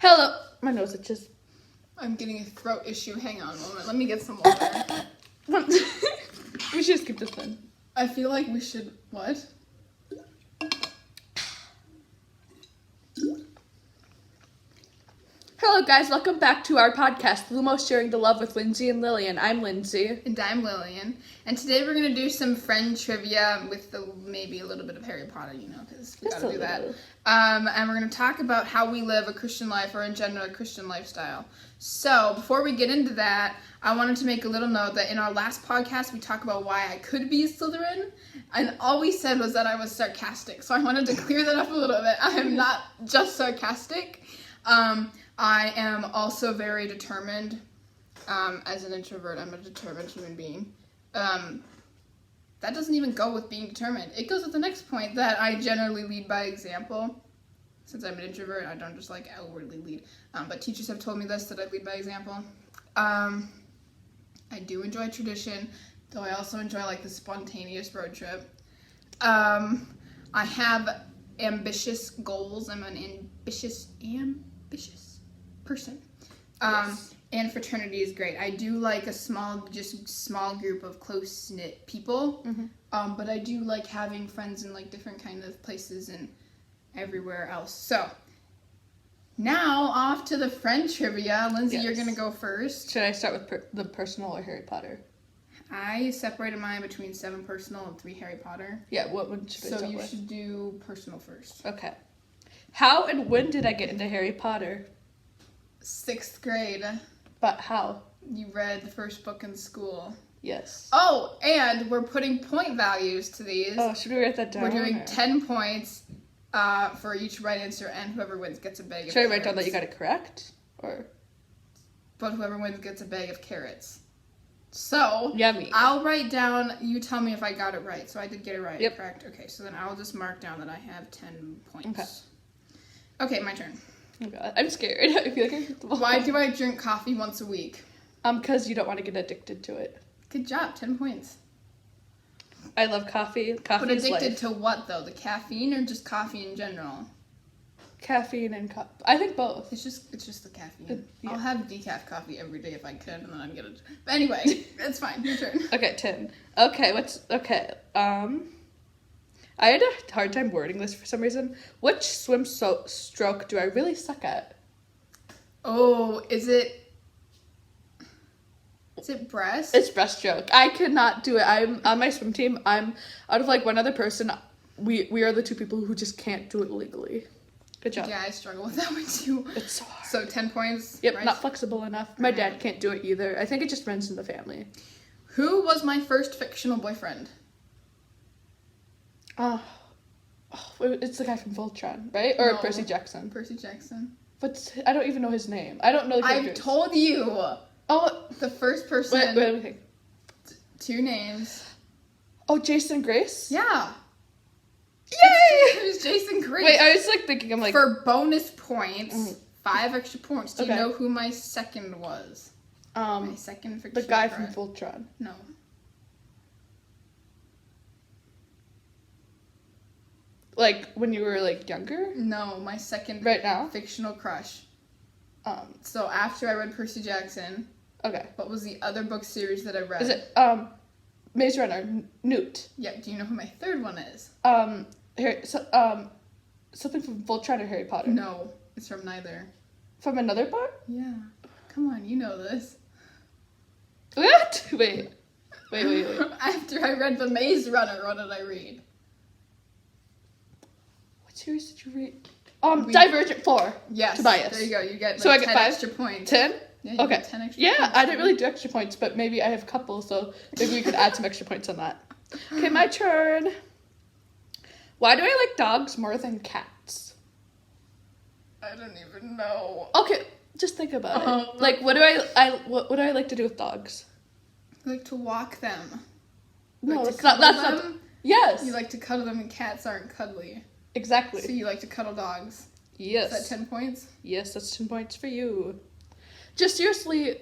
Hello. My nose itches. I'm getting a throat issue. Hang on a moment. Let me get some water. We should skip this one. I feel like we should... What? Hello, guys. Welcome back to our podcast, Lumos Sharing the Love with Lindsay and Lillian. I'm Lindsay. And I'm Lillian. And today we're going to do some friend trivia with maybe a little bit of Harry Potter, because we got to do that. And we're going to talk about how we live a Christian life, or in general, a Christian lifestyle. So, before we get into that, I wanted to make a little note that in our last podcast, we talked about why I could be a Slytherin. And all we said was that I was sarcastic. So I wanted to clear that up a little bit. I am not just sarcastic. I am also very determined. As an introvert, I'm a determined human being. That doesn't even go with being determined. It goes with the next point, that I generally lead by example. Since I'm an introvert, I don't just outwardly lead. But teachers have told me this, that I lead by example. I do enjoy tradition, though I also enjoy the spontaneous road trip. I have ambitious goals. I'm an ambitious person. Yes. And fraternity is great. I do a small group of close-knit people. Mm-hmm. But I do like having friends in different kind of places and everywhere else. So now off to the friend trivia. Lindsay, yes. You're gonna go first. Should I start with the personal or Harry Potter? I separated mine between 7 personal and 3 Harry Potter. Yeah, what one should I start with? So you should do personal first. Okay. How and when did I get into Harry Potter? 6th grade. But how? You read the first book in school. Yes. Oh, and we're putting point values to these. Oh, should we write that down? We're doing 10 points for each right answer, and whoever wins gets a bag of carrots. Should I write down that you got it correct? But whoever wins gets a bag of carrots. So, yummy. I'll write down, you tell me if I got it right. So I did get it right, yep. Correct? Okay, so then I'll just mark down that I have 10 points. Okay, my turn. Oh God, I'm scared. I feel like I hit the ball. Why do I drink coffee once a week? Because you don't want to get addicted to it. Good job, 10 points. I love coffee. Coffee But is addicted life. to what, though? The caffeine or just coffee in general? Caffeine and coffee. I think both. It's just the caffeine. Yeah. I'll have decaf coffee every day if I could, and then I'm gonna... But anyway, that's fine. Your turn. Okay, 10. Okay, I had a hard time wording this for some reason. Which swim stroke do I really suck at? Oh, is it breast? It's breaststroke. I cannot do it. I'm on my swim team. I'm out of one other person. We are the 2 people who just can't do it legally. Good job. Yeah, I struggle with that one too. It's so hard. So 10 points. Yep, right? not flexible enough. My dad can't do it either. I think it just runs in the family. Who was my first fictional boyfriend? Oh, it's the guy from Voltron, right? Or No. Percy Jackson. Percy Jackson. But I don't even know his name. I don't know the characters. I've told you. Oh, the first person. Wait. 2 names. Oh, Jason Grace? Yeah. Yay! Who's Jason Grace? Wait, I was thinking, For bonus points, 5 extra points. Do you know who my second was? My second fictional the guy friend. from Voltron. No. When you were younger? No, my second right now fictional crush. So after I read Percy Jackson. Okay. What was the other book series that I read? Is it Maze Runner, Newt? Yeah. Do you know who my third one is? Something from Voltron or Harry Potter? No, it's from neither. From another book? Yeah. Come on, you know this. What? Wait. After I read The Maze Runner, what did I read? What series did you read? Divergent 4. Yes. Tobias. There you go. You get so I get 10 5 extra points. 10? Yeah, you okay. get 10 extra points. I didn't really do extra points, but maybe I have a couple, so maybe we could add some extra points on that. Okay, my turn. Why do I like dogs more than cats? I don't even know. Okay, just think about it. What do I like to do with dogs? I like to walk them. No, that's not. Yes. You like to cuddle them, and cats aren't cuddly. Exactly. So you like to cuddle dogs. Yes. Is that 10 points? Yes, that's 10 points for you. Just seriously,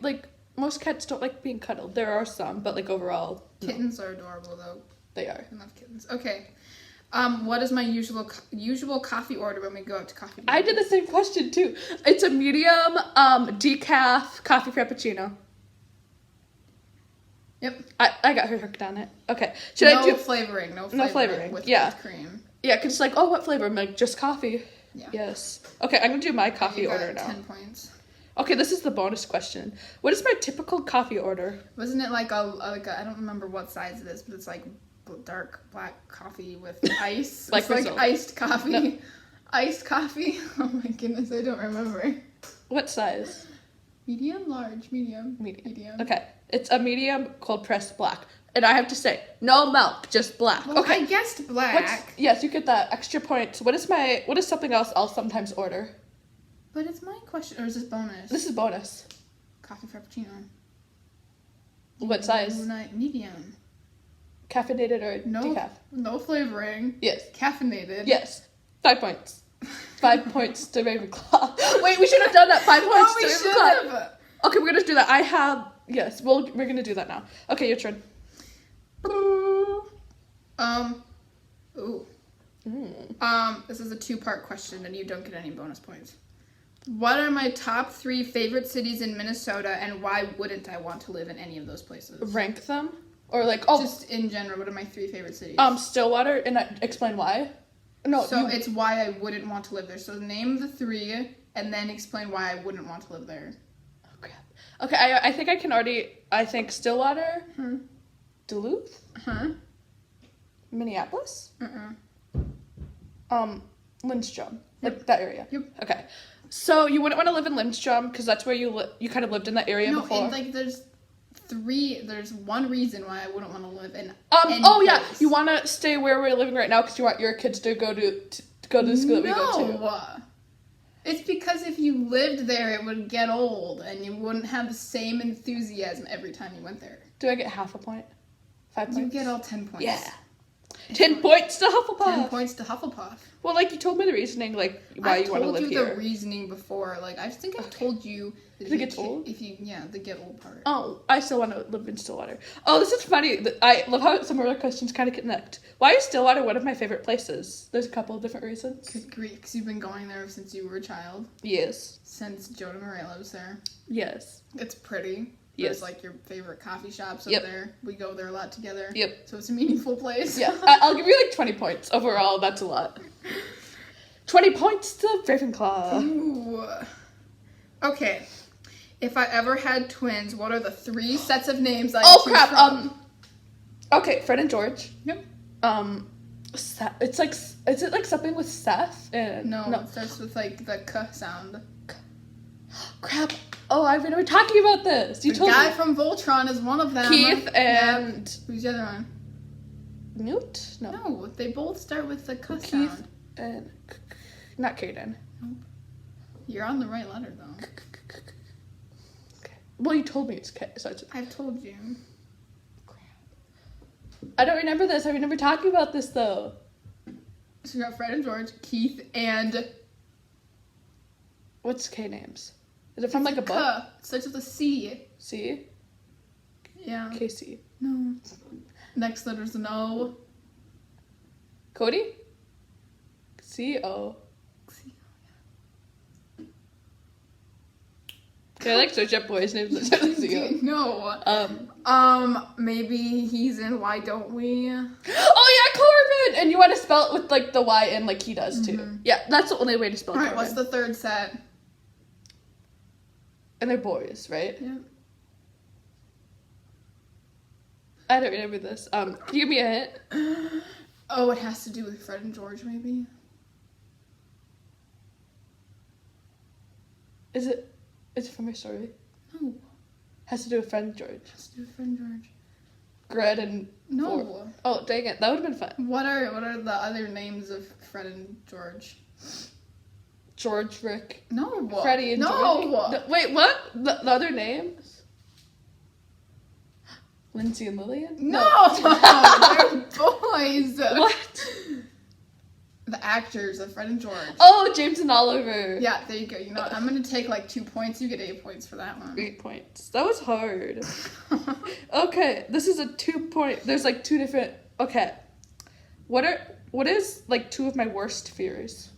most cats don't like being cuddled. There are some, but overall, Kittens are adorable, though. They are. I love kittens. Okay. What is my usual coffee order when we go out to coffee? I did the same question too. It's a medium decaf coffee frappuccino. Yep. I got her hooked on it. Okay. Should I do flavoring? No flavoring. With cream. Yeah, because it's like, oh, what flavor? I'm like, just coffee. Yeah. Yes. Okay, I'm gonna do my coffee order now. 10 points. Okay, this is the bonus question. What is my typical coffee order? Wasn't it like a I don't remember what size it is, but it's like dark black coffee with ice. Like it's like iced coffee. No. Iced coffee. Oh my goodness, I don't remember. What size? Medium, large, medium. Okay, it's a medium cold pressed black. And I have to say, no milk, just black. Well, okay. I guessed black. Yes, you get that extra point. What is something else I'll sometimes order? But it's my question, or is this bonus? This is bonus. Coffee frappuccino. What size? Medium. Caffeinated or decaf? No flavoring. Yes. Caffeinated. Yes. 5 points. 5 points to Ravenclaw. Wait, we should have done that. 5 points to Ravenclaw. Okay, we're gonna do that. We're gonna do that now. Okay, your turn. This is a 2-part question, and you don't get any bonus points. What are my top 3 favorite cities in Minnesota, and why wouldn't I want to live in any of those places? Rank them? Or just in general, what are my 3 favorite cities? Stillwater, and explain why. No. So it's why I wouldn't want to live there. So name the 3, and then explain why I wouldn't want to live there. Oh, crap. Okay, I think I can already... I think Stillwater, Duluth, Minneapolis, Lindstrom, like that area. Yep. Okay, so you wouldn't want to live in Lindstrom because that's where you kind of lived in that area before. No, there's one reason why I wouldn't want to live in. Yeah, you want to stay where we're living right now because you want your kids to go to the school that we go to. No. It's because if you lived there, it would get old, and you wouldn't have the same enthusiasm every time you went there. Do I get half a point? 5 points? You get all 10 points. Yeah. 10 points to Hufflepuff. 10 points to Hufflepuff. Well, like, you told me the reasoning, like, why you want to live here. I told you the reasoning before. Like, I think I told you... That it gets old? The get old part. Oh, I still want to live in Stillwater. Oh, this is funny. I love how some of our questions kind of connect. Why is Stillwater one of my favorite places? There's a couple of different reasons. Because you've been going there since you were a child. Yes. Since Jonah Murray lives there. Yes. It's pretty. Yes. There's like your favorite coffee shops up there. We go there a lot together. Yep. So it's a meaningful place. Yeah. I'll give you like 20 points overall. That's a lot. 20 points to Ravenclaw. Ooh. Okay. If I ever had twins, what are the 3 sets of names I choose crap. from? Okay, Fred and George. Yep. It's like, is it like something with Seth? No, it starts with like the K sound. Crap. Oh, I remember talking about this. You told me. The guy from Voltron is one of them. Keith and... Yeah. Who's the other one? Newt? No, they both start with the K Keith sound. And... Not Caden. Nope. You're on the right letter, though. Okay. Well, you told me it's K, so I've told you. Crap. I don't remember this. I remember talking about this, though. So you got Fred and George, Keith, and... What's K names? Is it from like a book? It starts with a C. C? Yeah. Casey. No. Next letter's an O. Cody? C-O. Can I like search up boys' names that start with C-O? No. Maybe he's in Why Don't We? Oh yeah, Corbin! And you want to spell it with like the Y in like he does too. Mm-hmm. Yeah, that's the only way to spell it. Alright, what's the 3rd set? And they're boys, right? Yeah. I don't remember this. Can you give me a hint? Oh, it has to do with Fred and George, maybe? Is it from your story? No. Has to do with Fred and George. Has to do with Fred and George. Gred and... No. Ford. Oh, dang it. That would have been fun. What are the other names of Fred and George? George, Rick. No. Freddie and George. No. Wait, what? The other names? Lindsay and Lillian? No. They're boys. What? The actors of Fred and George. Oh, James and Oliver. Yeah, there you go. You know what? I'm going to take like 2 points. You get 8 points for that one. 8 points. That was hard. Okay, this is a 2 point. There's like 2 different... Okay. What is like 2 of my worst fears?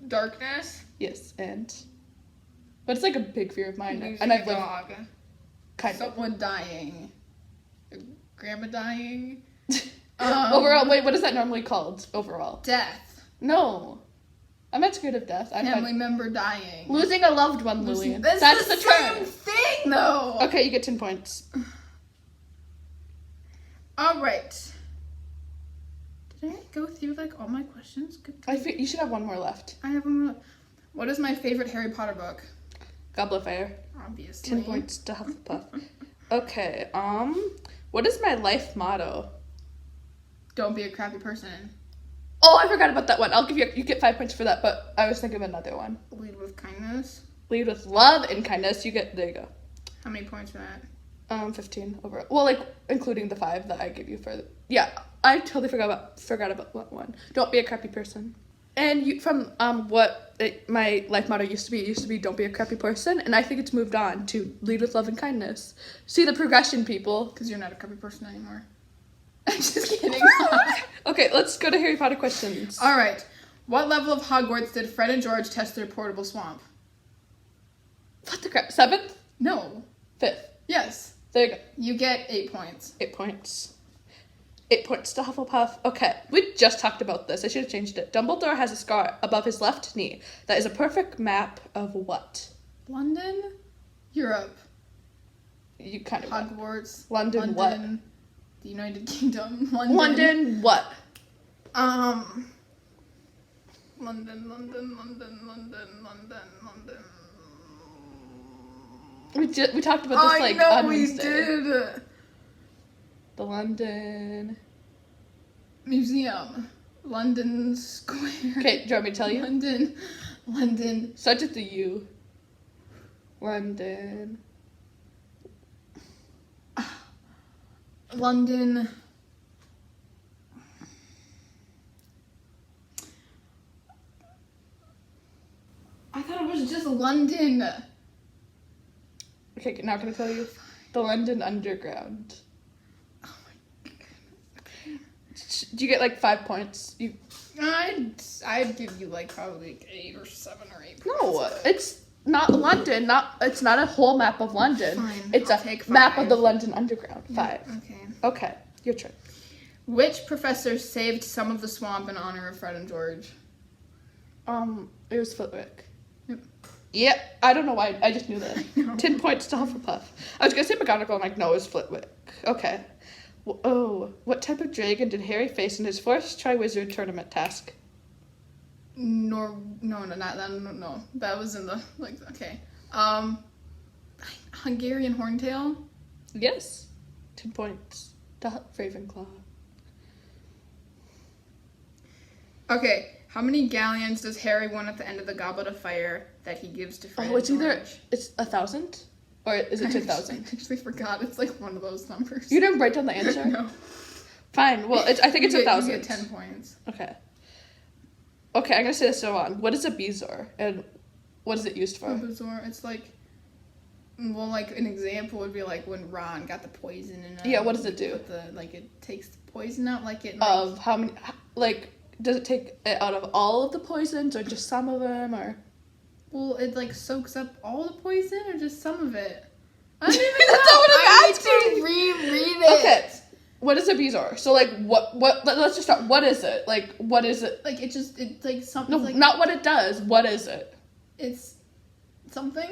Darkness. Yes, but it's like a big fear of mine, Losing and I've a lived dog. Someone dying. Grandma dying. Overall, wait, what is that normally called? Overall, Death. No, I'm not scared of death. Family member dying. Losing a loved one, Lillian. That's the term. Same thing, though. Okay, you get 10 points. All right. Did I go through like all my questions? Good. I feel you should have one more left. I have one more. What is my favorite Harry Potter book? Goblet of Fire. Obviously. 10 points to Hufflepuff. Okay. What is my life motto? Don't be a crappy person. Oh, I forgot about that one. I'll give you get 5 points for that, but I was thinking of another one. Lead with kindness. Lead with love and kindness. There you go. How many points for that? 15 overall. Well, like including the 5 that I give you for yeah. I totally forgot about that one. Don't be a crappy person. And you from my life motto used to be. It used to be don't be a crappy person, and I think it's moved on to lead with love and kindness. See the progression, people. Because you're not a crappy person anymore. I'm just kidding. Okay, let's go to Harry Potter questions. All right. What level of Hogwarts did Fred and George test their portable swamp? What the crap? 7th? No. 5th. Yes. There you go. You get 8 points. 8 points. 8 points to Hufflepuff. Okay, we just talked about this. I should have changed it. Dumbledore has a scar above his left knee. That is a perfect map of what? London? Europe. You kind of Hogwarts. London what? The United Kingdom. London what? London. We talked about this like on Wednesday. I know we did. The London Museum. London Square. Okay, do you want me to tell you? London. Starts with the U. London. London. I thought it was just London. Okay, now can I tell you? The London Underground. Oh my goodness. Do you get like 5 points? I'd give you like probably like 8 or 7 or 8 points. No, it's not London. It's not a whole map of London. Fine, It's I'll a take map 5. of the London Underground. 5. Okay. Okay, your turn. Which professor saved some of the swamp in honor of Fred and George? It was Flitwick. Yep. Yep. I don't know why. I just knew that. No. 10 points to Hufflepuff. I was gonna say McGonagall. I'm like, no, it was Flitwick. Okay. Oh, what type of dragon did Harry face in his first Triwizard Tournament task? No, not that. No, that was in the okay. Hungarian Horntail. Yes. 10 points to Ravenclaw. Okay, how many galleons does Harry want at the end of the Goblet of Fire that he gives to Fred? Oh, it's and either George? it's 1,000 or is it 10,000? I actually forgot. It's like one of those numbers. You didn't write down the answer? No. Fine. Well, I think it's 1,000. You get 10 points. Okay. Okay, I'm gonna say this so on. What is a Bezoar and what is it used for? A Bezoar, it's like, well, like an example would be like when Ron got the poison in it. Yeah, what does it do? It takes the poison out, like it. Of how many? Like, does it take it out of all of the poisons or just some of them or? Well, it like soaks up all the poison or just some of it. I don't even know. That's not what I'm asking. I need to reread it. Okay. What is a Bezoar? So like what let's just start. What is it? Like what is it? Like it's like something. No, like, not what it does. What is it? It's something.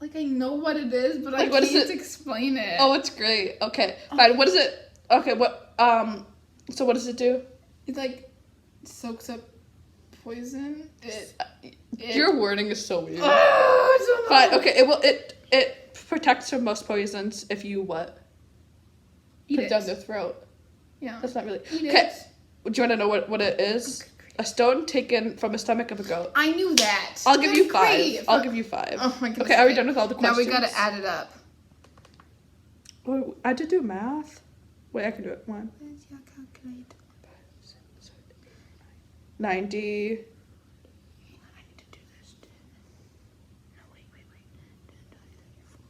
Like I know what it is, but Like, I what is can't it? explain it. Oh, it's great. Okay, fine. What is it? Okay, what so what does it do? It like soaks up poison. Your wording is so weird. I don't know. Fine. Okay. It protects from most poisons if you what? Eat Put it it down their throat. Yeah. That's not really. Eat Okay. it. Do you want to know what it is? Okay, great. A stone taken from a stomach of a goat. I knew that. I'll give you 5. Great. I'll give you 5. Oh my goodness. Okay, are we done with all the Now questions? we gotta add it up. Oh, I did do math. Wait, I can do it. 1. Where's your calculator? 90. Hang on, I need to do this. No, wait. 10 times 34.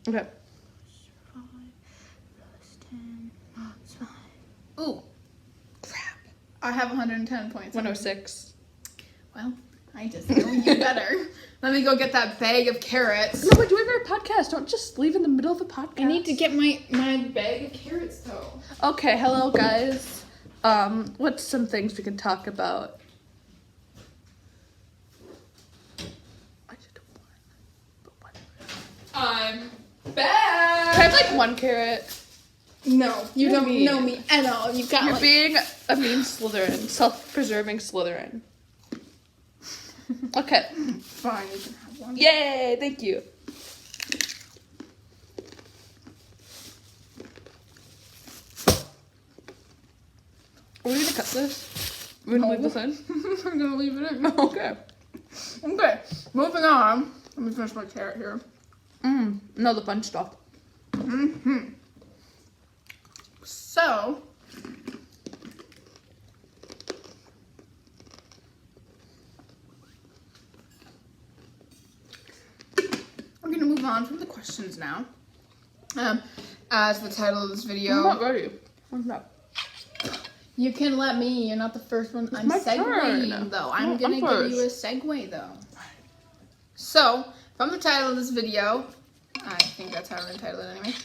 Okay. 5 plus 10 plus 5. Ooh. Crap. I have 110 points. 106. Well, I just know you better. Let me go get that bag of carrots. No, we're doing our podcast. Don't just leave in the middle of a podcast. I need to get my bag of carrots, though. Okay, hello, guys. What's some things we can talk about? I just don't want, but whatever. I'm back. Can I have, like, one carrot? No, you You're don't mean. know me at all. You've got You're like... being a mean Slytherin. Self-preserving Slytherin. Okay. Fine, you can have one. Yay! Thank you. Are we gonna cut this? We're gonna leave this in? We're gonna leave it in. Okay. Okay, moving on. Let me finish my carrot here. No, the fun stuff. So, we're gonna move on from the questions now. As the title of this video, I'm not ready. I'm not. you can let me. You're not the first one. I'm my segueing turn. though. I'm No, gonna I'm give you a first. segue though. So, from the title of this video, I think that's how we're gonna title it anyway.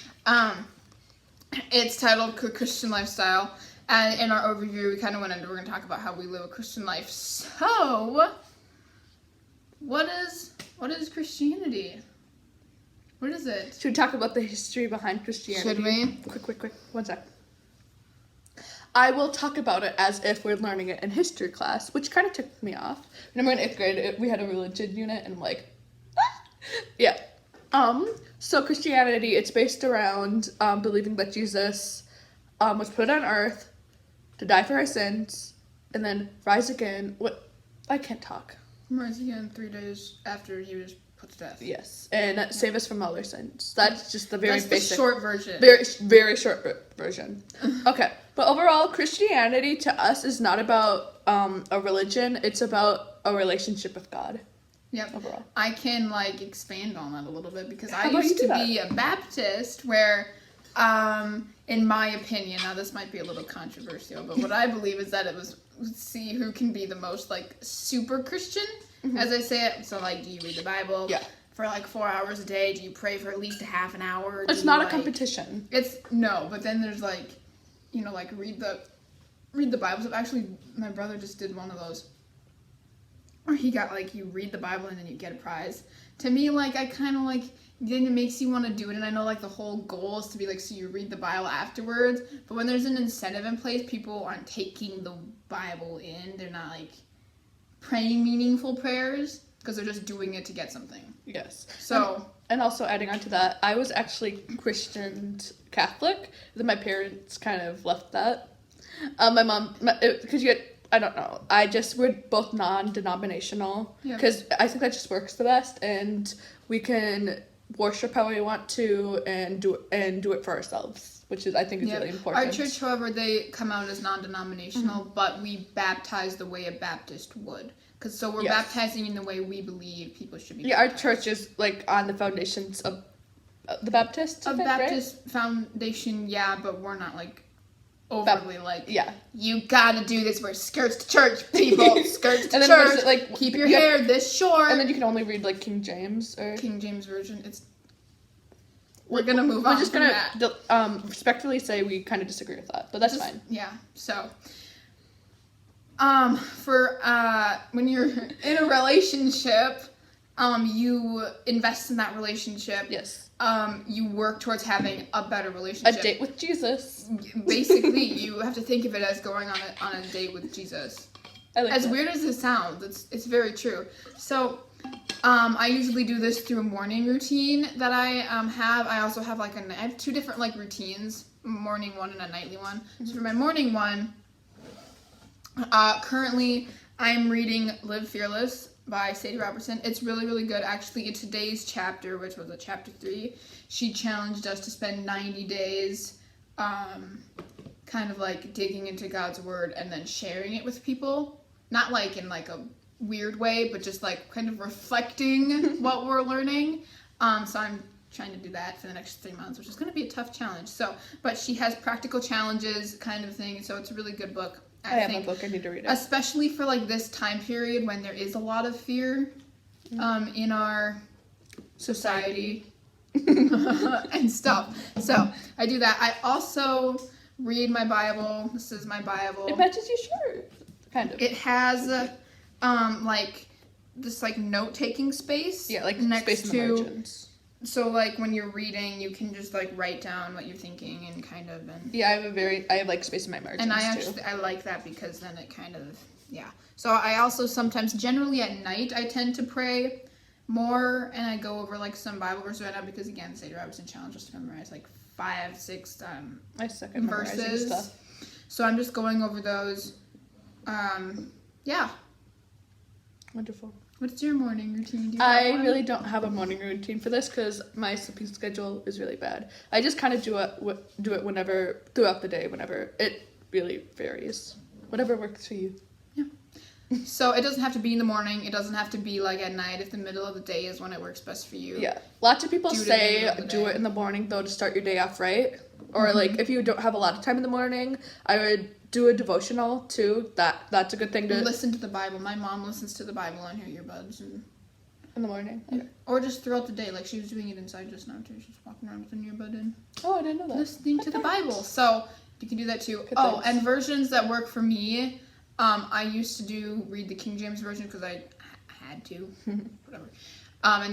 It's titled Christian Lifestyle, and in our overview, we kind of went into, we're going to talk about how we live a Christian life. So, what is Christianity? What is it? Should we talk about the history behind Christianity? Should we? Quick. 1 sec. I will talk about it as if we're learning it in history class, which kind of took me off. Remember in 8th grade, we had a religion unit, and I'm like, ah! Yeah. So Christianity, it's based around believing that Jesus was put on earth to die for our sins and then rise again. What? I can't talk. Rise again 3 days after he was put to death. Yes, and save us from all our sins. That's just the very That's basic. the short version. Very short version. Okay, but overall, Christianity to us is not about a religion. It's about a relationship with God. Yep. Overall. I can expand on that a little bit because How I about used you to do be a Baptist where, in my opinion, now this might be a little controversial, but what I believe is that it was see who can be the most super Christian, as I say it. So do you read the Bible? Yeah. For 4 hours a day? Do you pray for at least a half an hour? It's not a competition. No, but then there's read the Bible. So actually, my brother just did one of those. Or he got you read the Bible and then you get a prize. To me, I kind of then it makes you want to do it. And I know the whole goal is to be so you read the Bible afterwards. But when there's an incentive in place, people aren't taking the Bible in. They're not praying meaningful prayers because they're just doing it to get something. Yes. So. And also adding on to that, I was actually Christianed Catholic. Then my parents kind of left that. My mom, because I don't know. We're both non-denominational because I think that just works the best, and we can worship how we want to and do it for ourselves, which I think is really important. Our church, however, they come out as non-denominational, but we baptize the way a Baptist would, because we're baptizing in the way we believe people should be. Yeah, baptized. our church is on the foundations of the Baptist. Baptist foundation, but we're not overly yeah. You gotta do this. Wear skirts to church, people. Skirts to and then church. Keep your hair this short. And then you can only read King James or King James version. We're gonna move on. We're just gonna respectfully say we kind of disagree with that, but that's fine. Yeah. So, for when you're in a relationship, you invest in that relationship. Yes. You work towards having a better relationship. A date with Jesus. Basically, you have to think of it as going on a date with Jesus. As weird as it sounds, it's very true. So, I usually do this through a morning routine that I have. I also have I have 2 different routines, a morning one and a nightly one. Mm-hmm. So for my morning one, currently I'm reading Live Fearless by Sadie Robertson. It's really, really good. Actually, in today's chapter, which was chapter 3, she challenged us to spend 90 days kind of digging into God's word and then sharing it with people. Not in a weird way, but just kind of reflecting what we're learning. So I'm trying to do that for the next 3 months, which is going to be a tough challenge. So, but she has practical challenges kind of thing, so it's a really good book. I have a book. I need to read it. Especially for like this time period when there is a lot of fear in our society and stuff. So I do that. I also read my Bible. This is my Bible. It matches your shirt. Kind of. It has like this like note-taking space. Yeah, like next space in the margins. So like when you're reading, you can just like write down what you're thinking and kind of Yeah, I have like space in my margins. And I like that because then it kind of So I also sometimes generally at night I tend to pray more and I go over like some Bible verses right now because again Sadie Robertson challenged us to memorize like 5-6 I suck at memorizing stuff. So I'm just going over those. Wonderful. What's your morning routine? I really don't have a morning routine for this because my sleeping schedule is really bad. I just kind of do it whenever, throughout the day, whenever. It really varies. Whatever works for you. Yeah. So it doesn't have to be in the morning. It doesn't have to be like at night. If the middle of the day is when it works best for you. Yeah. Lots of people say do it in the morning though to start your day off right. Or like if you don't have a lot of time in the morning, I would do a devotional too. That's a good thing to listen to the Bible. My mom listens to the Bible on her earbuds and in the morning. Yeah. Or just throughout the day, like she was doing it inside just now too. She's walking around with an earbud in. Oh, I didn't know that. Listening to the Bible. So you can do that too. And versions that work for me. I used to read the King James version because I had to. Whatever. I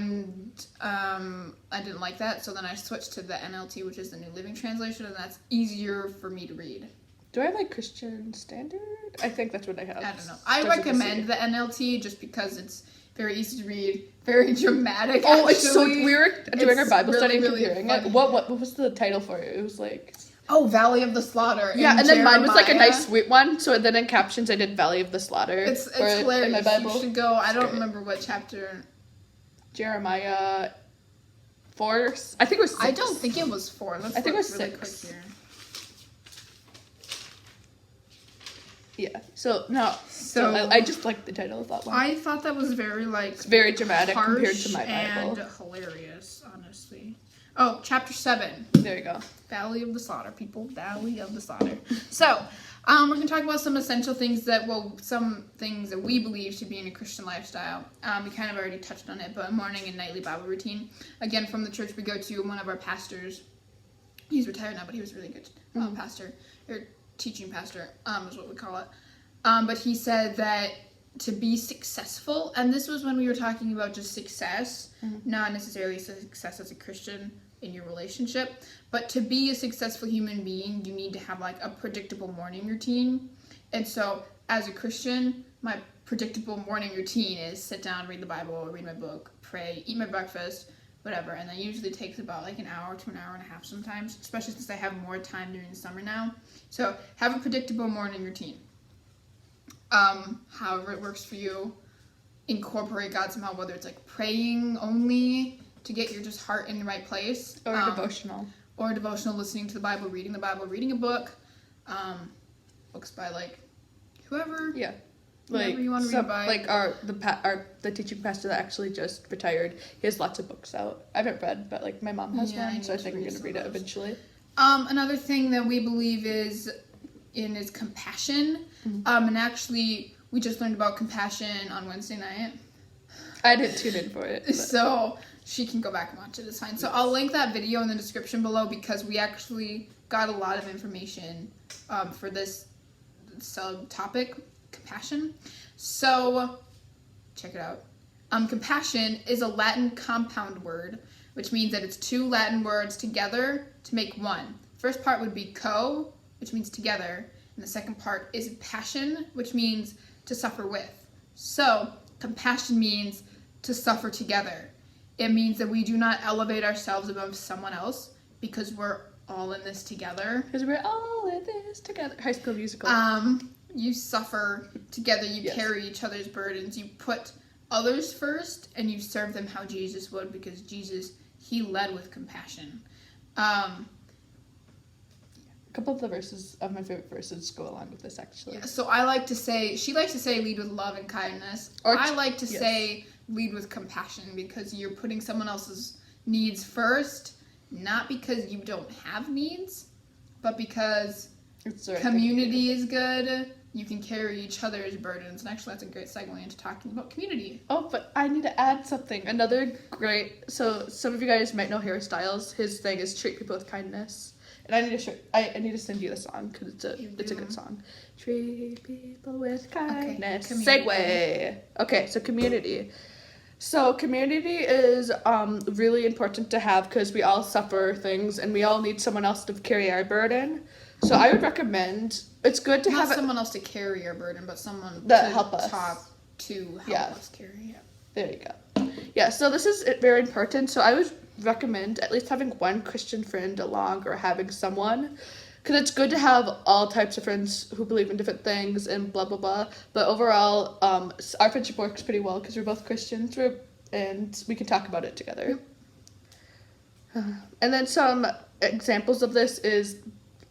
didn't like that, so then I switched to the NLT, which is the New Living Translation, and that's easier for me to read. Do I have like Christian Standard? I think that's what I have. I don't know. I recommend the NLT just because it's very easy to read, very dramatic. Oh, actually. It's so we were doing our Bible study and really hearing it. What was the title for it? It was like Valley of the Slaughter. Yeah, and then mine was like a nice sweet one. So then in captions I did Valley of the Slaughter. It's hilarious. In my Bible. You should go. I don't remember what chapter. Jeremiah 4. I think it was 6. I don't think it was 4. I think it was 6. Yeah. So I just like the title of that one. I thought that was very it's very dramatic compared to my Bible. And hilarious, honestly. Oh, chapter 7. There you go. Valley of the Slaughter, people. Valley of the Slaughter. So, we're going to talk about some essential things some things that we believe should be in a Christian lifestyle. We kind of already touched on it, but a morning and nightly Bible routine. Again, from the church we go to, one of our pastors, he's retired now, but he was a really good pastor, or teaching pastor, is what we call it. But he said that to be successful, and this was when we were talking about just success, not necessarily success as a Christian in your relationship, but to be a successful human being, you need to have like a predictable morning routine. And so as a Christian, my predictable morning routine is sit down, read the Bible, read my book, pray, eat my breakfast, whatever. And that usually takes about like an hour to an hour and a half sometimes, especially since I have more time during the summer now. So have a predictable morning routine. However it works for you, incorporate God somehow, whether it's like praying only to get your just heart in the right place. Or devotional. Or devotional, listening to the Bible, reading a book. Books by like whoever. Yeah. Whoever you want to read by. Like the teaching pastor that actually just retired, he has lots of books out. I haven't read, but like my mom has one, so I think I'm going to read it eventually. Another thing that we believe is compassion. And actually, we just learned about compassion on Wednesday night. I didn't tune in for it. But. So she can go back and watch it. It's fine. So I'll link that video in the description below because we actually got a lot of information for this subtopic, compassion. So check it out. Compassion is a Latin compound word, which means that it's 2 Latin words together to make one. First part would be co, which means together, and the second part is passion, which means to suffer with. So compassion means to suffer together. It means that we do not elevate ourselves above someone else because we're all in this together. Because we're all in this together. High School Musical. You suffer together. You carry each other's burdens. You put others first, and you serve them how Jesus would, because Jesus, he led with compassion. A couple of the verses of my favorite verses go along with this, actually. Yeah, so I like to say, she likes to say lead with love and kindness. I like to say lead with compassion, because you're putting someone else's needs first, not because you don't have needs, but because community is good. You can carry each other's burdens. And actually, that's a great segue into talking about community. Oh, but I need to add something. Another great... So, some of you guys might know Harry Styles. His thing is treat people with kindness. And I need to send you the song, because it's a good song. Treat people with kindness. Okay, segue. Okay, so community. So community is really important to have, because we all suffer things, and we all need someone else to carry our burden. So I would recommend, it's good to have someone else to carry your burden, but someone that to help us. Talk to help us carry it. There you go. Yeah, so this is very important. So I would recommend at least having one Christian friend along, or having someone, because it's good to have all types of friends who believe in different things and blah, blah, blah. But overall, our friendship works pretty well because we're both Christians, and we can talk about it together. And then some examples of this is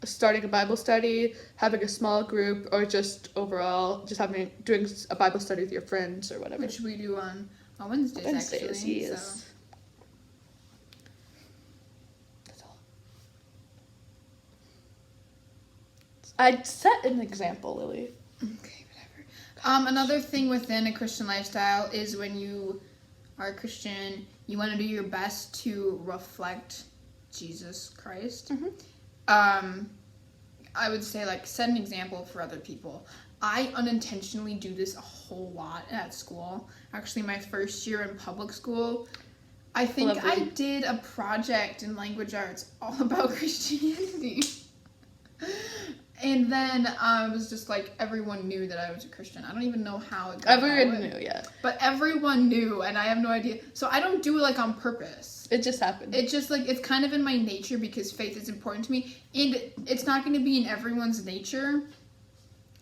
starting a Bible study, having a small group, or just overall just doing a Bible study with your friends or whatever. Which we do on Wednesdays actually. Yes. So. That's all. I'd set an example, Lily. Okay, whatever. Another thing within a Christian lifestyle is when you are a Christian, you want to do your best to reflect Jesus Christ. Mm-hmm. I would say, like, set an example for other people. I unintentionally do this a whole lot at school. Actually, my first year in public school, I think I did a project in language arts all about Christianity. And then it was just like everyone knew that I was a Christian. I don't even know how it got Everyone knew, yeah. But everyone knew, and I have no idea. So I don't do it like on purpose. It just happened. It just like, it's kind of in my nature because faith is important to me. And it's not going to be in everyone's nature.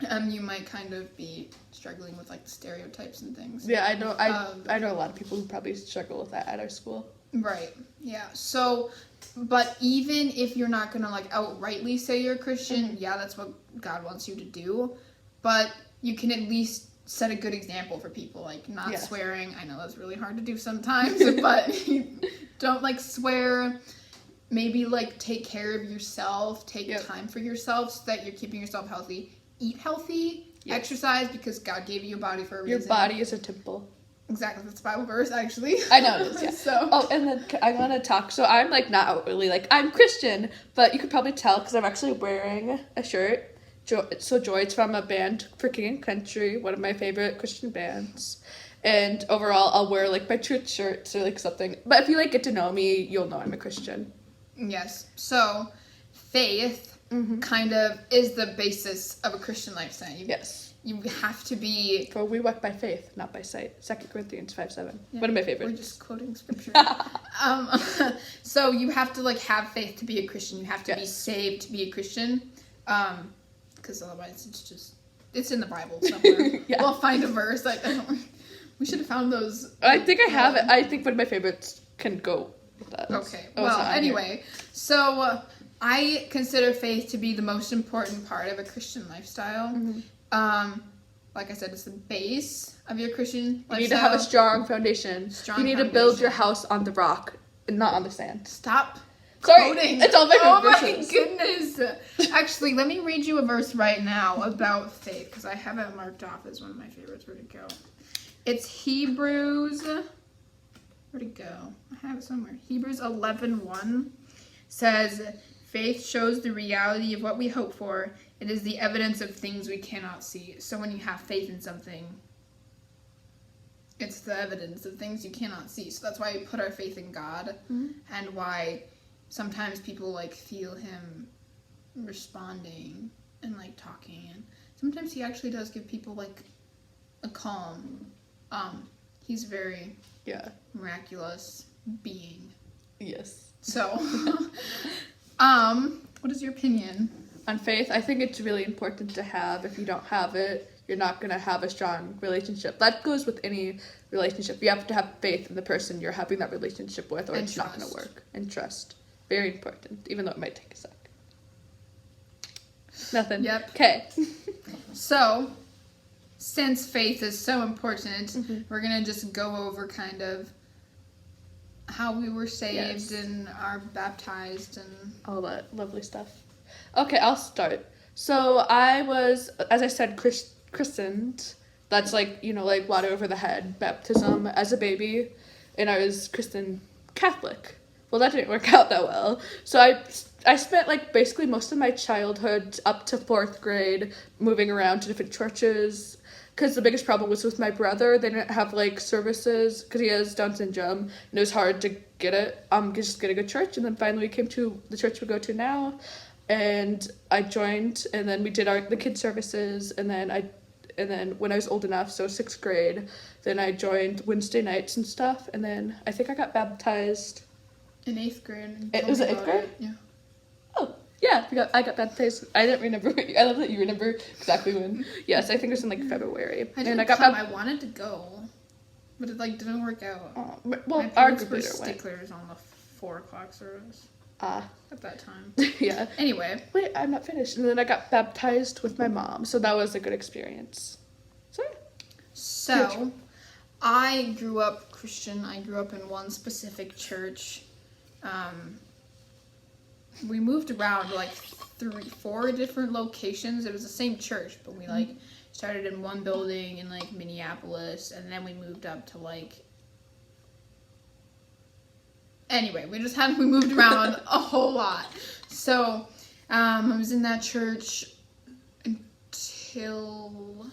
You might kind of be struggling with like the stereotypes and things. Yeah, I know. I know a lot of people who probably struggle with that at our school. Right. Yeah. So, but even if you're not gonna like outrightly say you're a Christian, mm-hmm. yeah, that's what God wants you to do. But you can at least set a good example for people, like not swearing. I know that's really hard to do sometimes, but don't like swear. Maybe like take care of yourself. Take time for yourself so that you're keeping yourself healthy. Eat healthy. Yep. Exercise because God gave you a body for a reason. Your body is a temple. Exactly, that's a Bible verse, actually. I know it is, yeah. So. Oh, and then I want to talk. So I'm like not really like I'm Christian, but you could probably tell because I'm actually wearing a shirt. So Joy, it's from a band for King and Country, one of my favorite Christian bands. And overall, I'll wear like my church shirts or like something. But if you like get to know me, you'll know I'm a Christian. Yes. So faith kind of is the basis of a Christian lifestyle. You have to be... For we walk by faith, not by sight. 2 Corinthians 5:7. Yeah, one of my favorites. We're just quoting scripture. So you have to like have faith to be a Christian. You have to be saved to be a Christian. Because otherwise it's in the Bible somewhere. We'll find a verse. We should have found those. I think I have it. I think one of my favorites can go with that. Okay. Well, anyway. So I consider faith to be the most important part of a Christian lifestyle. Mm-hmm. Like I said, it's the base of your Christian lifestyle. You need to have a strong foundation. You need to build your house on the rock and not on the sand. Stop. Sorry, quoting. It's all my verses. My goodness. Actually, let me read you a verse right now about faith, because I have it marked off as one of my favorites. Where'd it go? It's Hebrews. Where'd it go? I have it somewhere. Hebrews 11:1 says, faith shows the reality of what we hope for. It is the evidence of things we cannot see. So when you have faith in something, it's the evidence of things you cannot see. So that's why we put our faith in God, and why sometimes people like feel him responding and like talking, and sometimes he actually does give people like a calm. He's very miraculous being. Yes. So what is your opinion on faith? I think it's really important to have. If you don't have it, you're not going to have a strong relationship. That goes with any relationship. You have to have faith in the person you're having that relationship with, or and it's trust. not going to work. And trust. Very important, even though it might take a sec. Nothing. Yep. Okay. So, since faith is so important, we're going to just go over kind of how we were saved Yes. and are baptized and all that lovely stuff. Okay, I'll start. So I was, as I said, christened. That's like, like water over the head baptism as a baby, and I was christened Catholic. Well, that didn't work out that well. So I spent like basically most of my childhood up to 4th grade moving around to different churches. Because the biggest problem was with my brother. They didn't have like services because he has Down syndrome, and it was hard to get just get a good church. And then finally we came to the church we go to now, and I joined. And then we did the kids services. And then when I was old enough, so 6th grade, then I joined Wednesday nights and stuff. And then I think I got baptized in 8th grade. It was 8th grade? Yeah. Oh, yeah, I got baptized. I didn't remember. I love that you remember exactly when. Yes, I think it was in like February. I got I wanted to go, but it like didn't work out. Well, my our parents group were leader went. sticklers on the 4 o'clock service. At that time. Yeah. Anyway. Wait, I'm not finished. And then I got baptized with my mom, so that was a good experience. So, I grew up Christian. I grew up in one specific church. We moved around like 4 different locations. It was the same church, but we like started in one building in like Minneapolis, and then we moved up to like. Anyway, we moved around a whole lot. So, I was in that church until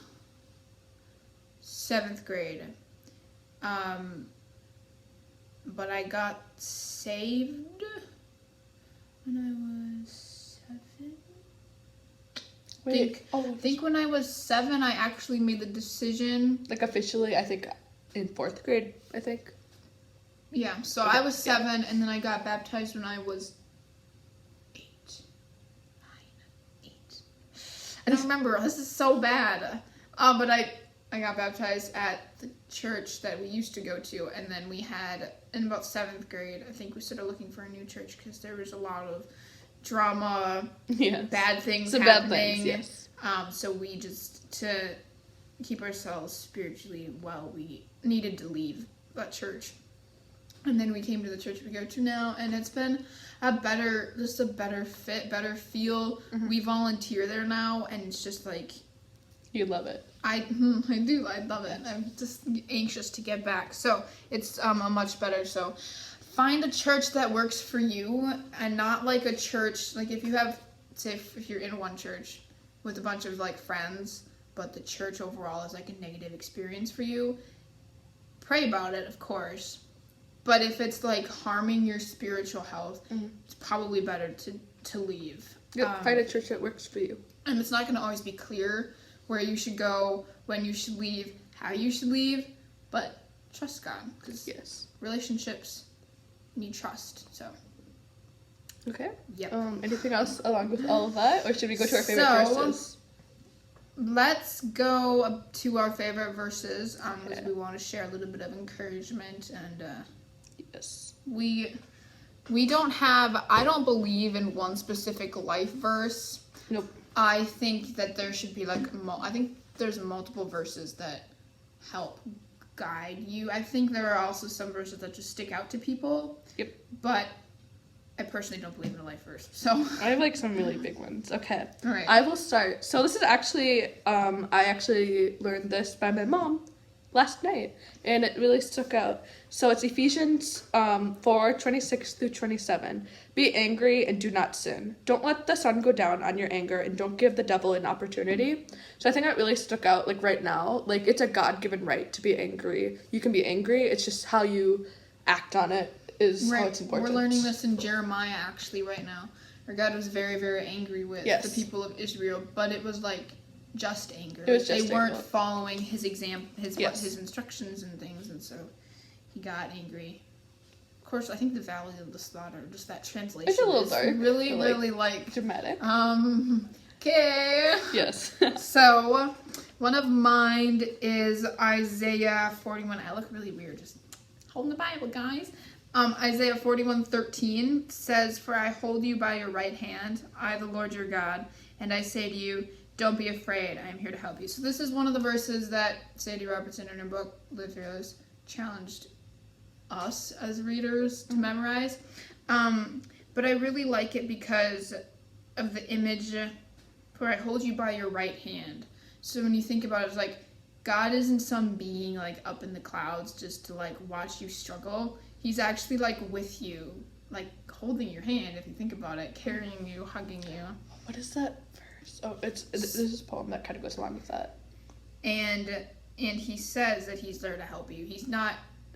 7th grade. But I got saved when I was 7. I think when I was 7, I actually made the decision. Like officially, I think in 4th grade, I think. Yeah, so I was 7, and then I got baptized when I was 8. 9, 8. I don't remember. This is so bad. But I got baptized at the church that we used to go to, and then we had, in about 7th grade, I think we started looking for a new church because there was a lot of drama, bad things happening. Bad things, yes. So we just, to keep ourselves spiritually well, we needed to leave that church. And then we came to the church we go to now, and it's been a better fit, better feel. Mm-hmm. We volunteer there now, and it's just like... You love it. I do. I love it. I'm just anxious to get back. So it's a much better. So find a church that works for you, and not like a church, like if you have, say if you're in one church with a bunch of like friends, but the church overall is like a negative experience for you, pray about it, of course. But if it's like harming your spiritual health, it's probably better to leave. Yep, find a church that works for you. And it's not going to always be clear where you should go, when you should leave, how you should leave, but trust God, because relationships need trust. So. Okay. Yep. Anything else along with all of that, or should we go to our favorite verses? Let's go to our favorite verses, because we want to share a little bit of encouragement, and yes, we don't have. I don't believe in one specific life verse. Nope. I think that there should be like I think there's multiple verses that help guide you. I think there are also some verses that just stick out to people. Yep. But I personally don't believe in a life verse. So I have like some really big ones. Okay. All right. I will start. So this is actually I actually learned this by my mom last night, and it really stuck out. So it's Ephesians 4:26 through 27. Be angry and do not sin. Don't let the sun go down on your anger, and don't give the devil an opportunity. So I think that really stuck out like right now. Like it's a God-given right to be angry. You can be angry. It's just how you act on it is how it's important. We're learning this in Jeremiah actually right now. Where God was very, very angry with the people of Israel, but it was like just anger. They weren't following his his instructions and things, and so he got angry. Of course, I think the Valley of the Slaughter, just that translation, it's a little dark. Really, really like dramatic. Okay. Yes. So, one of mine is Isaiah 41. I look really weird just holding the Bible, guys. Isaiah 41:13 says, "For I hold you by your right hand, I, the Lord your God, and I say to you, don't be afraid, I am here to help you." So this is one of the verses that Sadie Robertson in her book, Live Fearless, challenged us as readers to memorize. But I really like it because of the image where I hold you by your right hand. So when you think about it, it's like God isn't some being like up in the clouds just to like watch you struggle. He's actually like with you, like holding your hand if you think about it, carrying you, hugging you. What is that verse? Oh, this is a poem that kind of goes along with that. And he says that he's there to help you. He's not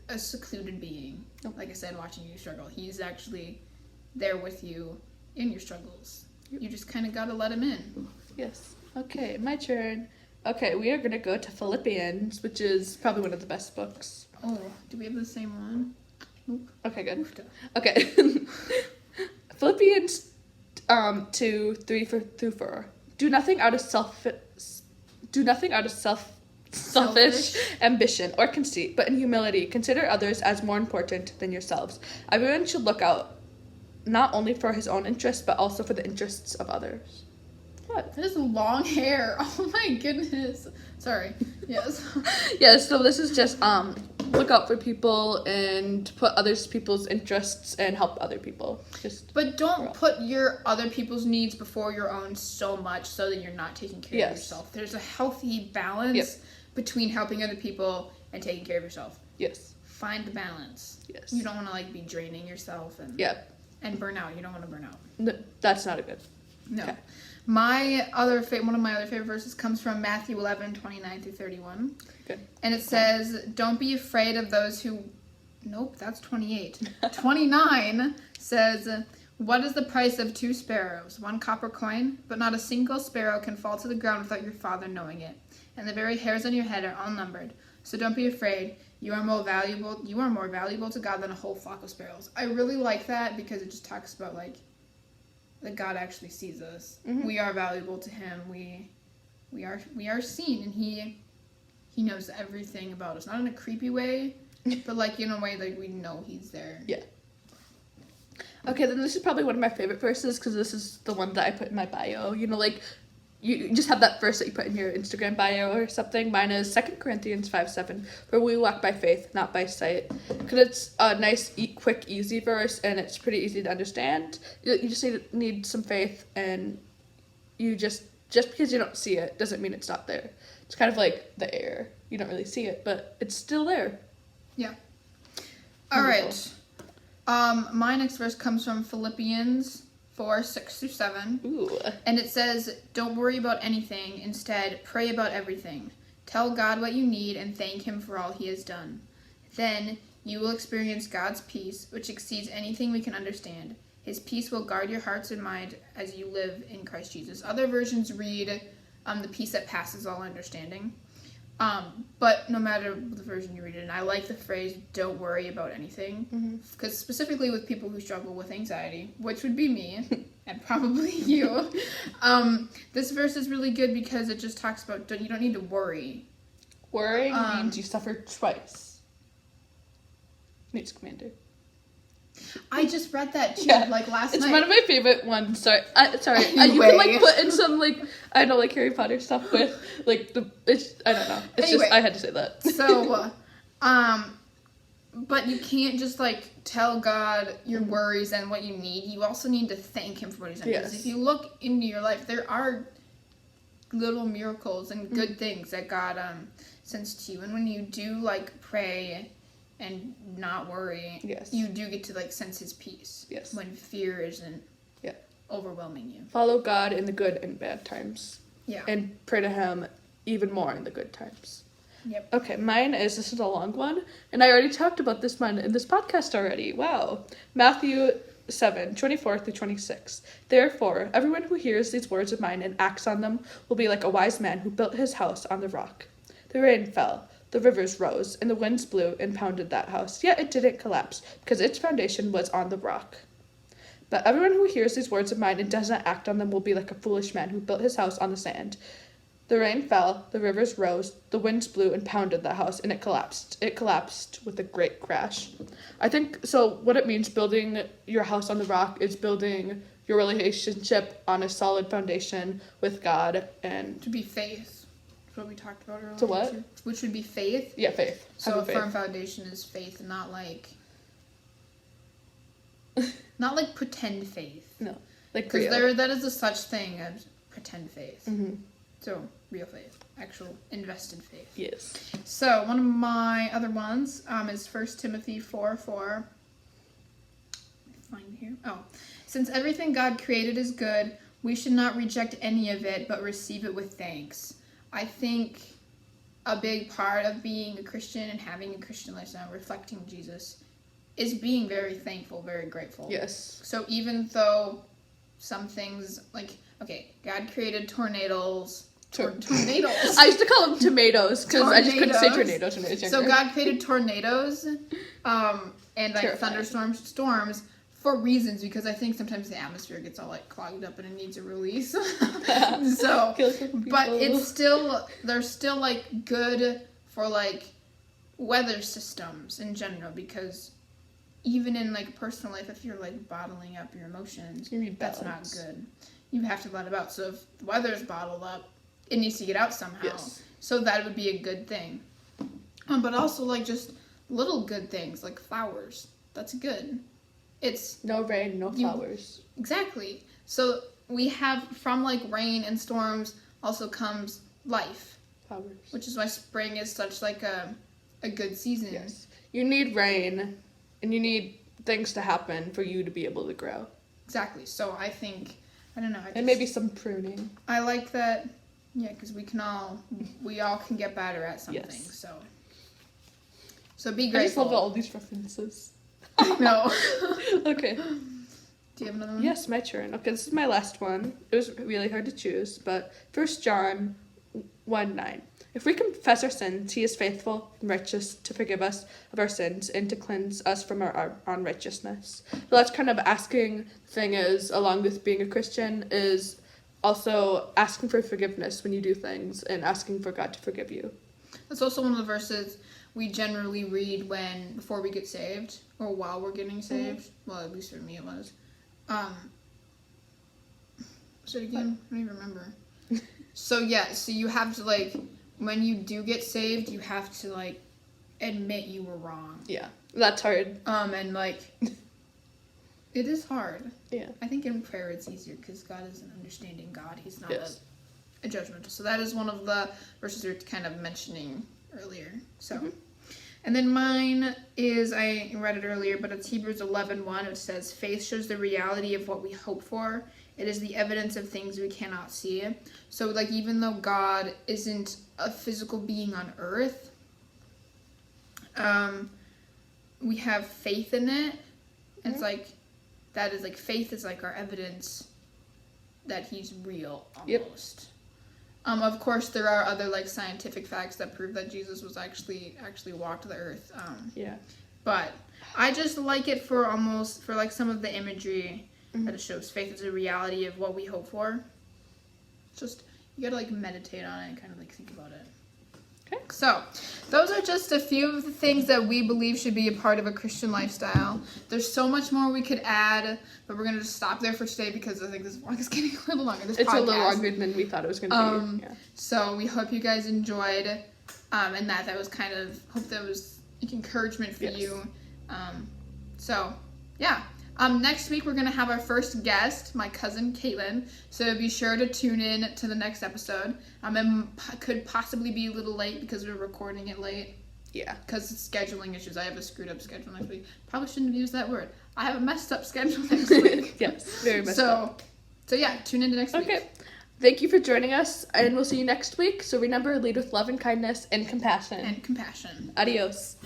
a secluded being, like I said, watching you struggle. He's actually there with you in your struggles. You just kind of got to let him in. Yes. Okay, my turn. Okay, we are going to go to Philippians, which is probably one of the best books. Oh, do we have the same one? Nope. Okay, good. Okay. Philippians 2:3-4. Do nothing out of selfish ambition or conceit, but in humility consider others as more important than yourselves. Everyone should look out not only for his own interests, but also for the interests of others. What? That is long hair. Oh my goodness. Sorry. Yes. Yeah, so this is just look out for people and put people's interests and help other people. But don't put your other people's needs before your own so much so that you're not taking care of yourself. There's a healthy balance between helping other people and taking care of yourself. Yes. Find the balance. Yes. You don't want to like be draining yourself and burn out. You don't want to burn out. No, that's not a good. No. Okay. One of my other favorite verses comes from Matthew 11:29-31. Good. And it says, "Don't be afraid of those who..." Nope, that's 28. 29 says, "What is the price of 2 sparrows? 1 copper coin? But not a single sparrow can fall to the ground without your Father knowing it. And the very hairs on your head are all numbered. So don't be afraid. You are more valuable to God than a whole flock of sparrows." I really like that because it just talks about like that God actually sees us. Mm-hmm. We are valuable to him. We are seen, and he knows everything about us. Not in a creepy way, but like in a way like we know he's there. Yeah. Okay, then this is probably one of my favorite verses because this is the one that I put in my bio. You know, like you just have that verse that you put in your Instagram bio or something. Mine is 2 Corinthians 5:7, "For we walk by faith, not by sight." Because it's a nice, quick, easy verse, and it's pretty easy to understand. You just need some faith, and you just because you don't see it doesn't mean it's not there. It's kind of like the air. You don't really see it, but it's still there. Yeah. All right. My next verse comes from Philippians 4:6-7. Ooh. And it says, "Don't worry about anything. Instead, pray about everything. Tell God what you need and thank him for all he has done. Then you will experience God's peace, which exceeds anything we can understand. His peace will guard your hearts and mind as you live in Christ Jesus." Other versions read, "the peace that passes all understanding." But no matter the version you read it in, I like the phrase, "don't worry about anything." Because specifically with people who struggle with anxiety, which would be me, and probably you, this verse is really good because it just talks about you don't need to worry. Worrying means you suffer twice. Needs Commander. I just read that too, like last night. It's one of my favorite ones. Sorry. You can like put in some like I don't know, like Harry Potter stuff with like I don't know. It's just I had to say that. So, but you can't just like tell God your worries and what you need. You also need to thank him for what he's done. Because if you look into your life, there are little miracles and good things that God sends to you. And when you do like pray and not worry, you do get to like sense his peace. Yes. When fear isn't overwhelming you. Follow God in the good and bad times. Yeah. And pray to him even more in the good times. Yep. Okay, this is a long one, and I already talked about this one in this podcast already. Wow. Matthew 7:24-26. "Therefore, everyone who hears these words of mine and acts on them will be like a wise man who built his house on the rock. The rain fell, the rivers rose, and the winds blew and pounded that house. Yet it didn't collapse, because its foundation was on the rock. But everyone who hears these words of mine and does not act on them will be like a foolish man who built his house on the sand. The rain fell, the rivers rose, the winds blew and pounded that house, and it collapsed. It collapsed with a great crash." I think, so what it means building your house on the rock is building your relationship on a solid foundation with God and... To be faith. That's what we talked about earlier. To what? Which would be faith. Yeah, faith. So a firm foundation is faith, not like Not like pretend faith. No. Like because that is a such thing as pretend faith. Mm-hmm. So real faith, actual invested faith. Yes. So one of my other ones is 1 Timothy 4:4. Find here. Oh, since everything God created is good, we should not reject any of it, but receive it with thanks. I think a big part of being a Christian and having a Christian lifestyle, reflecting Jesus, is being very thankful, very grateful. Yes. So even though some things, like, okay, God created tornadoes. Tornadoes. I used to call them tomatoes because I just couldn't say tornadoes when I was younger. So God created tornadoes and like Terrifying. storms for reasons, because I think sometimes the atmosphere gets all like clogged up and it needs a release. So, but it's still, they're still like good for like weather systems in general, because even in like personal life, if you're like bottling up your emotions, that's not good. You have to let it out. So if the weather's bottled up, it needs to get out somehow. Yes. So that would be a good thing. But also like just little good things like flowers. That's good. It's no rain, no flowers. Exactly. So we have, from like rain and storms also comes life. Flowers. Which is why spring is such like a good season. Yes. You need rain and you need things to happen for you to be able to grow. Exactly. So I think, I don't know. And maybe some pruning. I like that. Yeah, because we all can get better at something. Yes. So be grateful. I just love all these references. No. Okay. Do you have another one? Yes, my turn. Okay, this is my last one. It was really hard to choose, but 1 John 1:9. If we confess our sins, he is faithful and righteous to forgive us of our sins and to cleanse us from our unrighteousness. So that's kind of asking, the thing is, along with being a Christian, is also asking for forgiveness when you do things and asking for God to forgive you. That's also one of the verses we generally read before we get saved, or while we're getting saved. Mm-hmm. Well, at least for me it was. So again, I don't even remember. So you have to like, when you do get saved, you have to like admit you were wrong. Yeah, that's hard. And like, it is hard. Yeah. I think in prayer it's easier because God is an understanding God. He's not a judgmental. So that is one of the verses we were kind of mentioning earlier. So, mm-hmm. And then mine is, I read it earlier, but it's Hebrews 11:1. It says, faith shows the reality of what we hope for. It is the evidence of things we cannot see. So like, even though God isn't a physical being on earth, we have faith in it. Mm-hmm. It's like, that is like, faith is like our evidence that he's real almost. Yep. Of course, there are other like scientific facts that prove that Jesus was actually walked the earth. But I just like it for like some of the imagery that it shows. Faith is a reality of what we hope for. Just, you gotta like meditate on it and kind of like think about it. Okay. So, those are just a few of the things that we believe should be a part of a Christian lifestyle. There's so much more we could add, but we're going to just stop there for today because I think this vlog is getting a little longer. It's a little longer than we thought it was going to be. Yeah. So, we hope you guys enjoyed, and that was kind of, hope that was like encouragement for you. Next week we're going to have our first guest, my cousin Caitlin, so be sure to tune in to the next episode. It could possibly be a little late because we're recording it late. Yeah. Because it's scheduling issues. I have a screwed up schedule next week. Probably shouldn't have used that word. I have a messed up schedule next week. Yes, very messed up. So yeah, tune in to next week. Okay. Thank you for joining us, and we'll see you next week. So remember, lead with love and kindness and compassion. Adios.